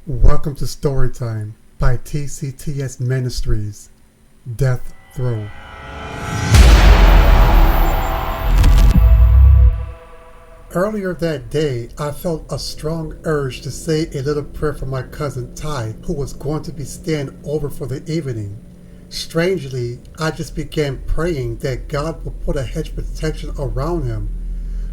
Welcome to Storytime by TCTS Ministries. Death Throw. Earlier that day, I felt a strong urge to say a little prayer for my cousin Ty, who was going to be staying over for the evening. Strangely, I just began praying that God would put a hedge of protection around him.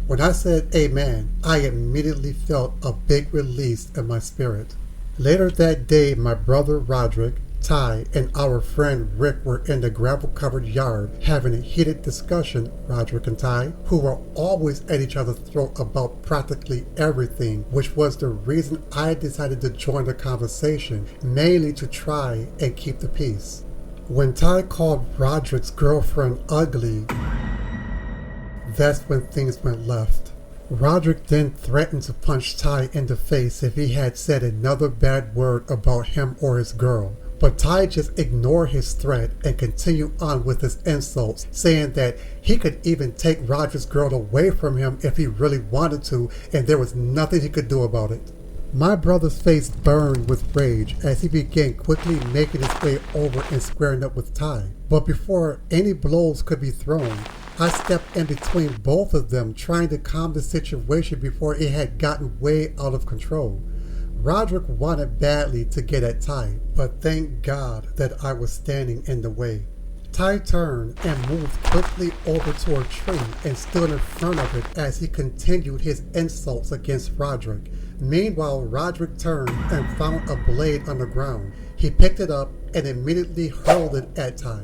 When I said amen, I immediately felt a big release in my spirit. Later that day, my brother Roderick, Ty, and our friend Rick were in the gravel-covered yard having a heated discussion, Roderick and Ty, who were always at each other's throat about practically everything, which was the reason I decided to join the conversation, mainly to try and keep the peace. When Ty called Roderick's girlfriend ugly, that's when things went left. Roderick then threatened to punch Ty in the face if he had said another bad word about him or his girl. But Ty just ignored his threat and continued on with his insults, saying that he could even take Roderick's girl away from him if he really wanted to, and there was nothing he could do about it. My brother's face burned with rage as he began quickly making his way over and squaring up with Ty. But before any blows could be thrown, I stepped in between both of them, trying to calm the situation before it had gotten way out of control. Roderick wanted badly to get at Ty, but thank God that I was standing in the way. Ty turned and moved quickly over to a tree and stood in front of it as he continued his insults against Roderick. Meanwhile, Roderick turned and found a blade on the ground. He picked it up and immediately hurled it at Ty.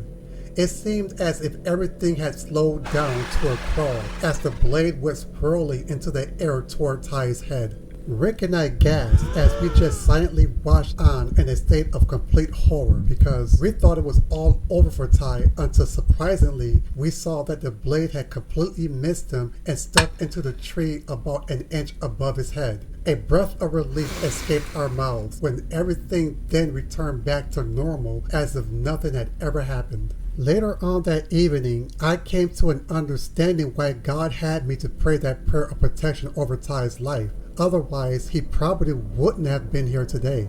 It seemed as if everything had slowed down to a crawl as the blade went swirling into the air toward Ty's head. Rick and I gasped as we just silently watched on in a state of complete horror because we thought it was all over for Ty until surprisingly we saw that the blade had completely missed him and stuck into the tree about an inch above his head. A breath of relief escaped our mouths when everything then returned back to normal as if nothing had ever happened. Later on that evening, I came to an understanding why God had me to pray that prayer of protection over Ty's life. Otherwise, he probably wouldn't have been here today.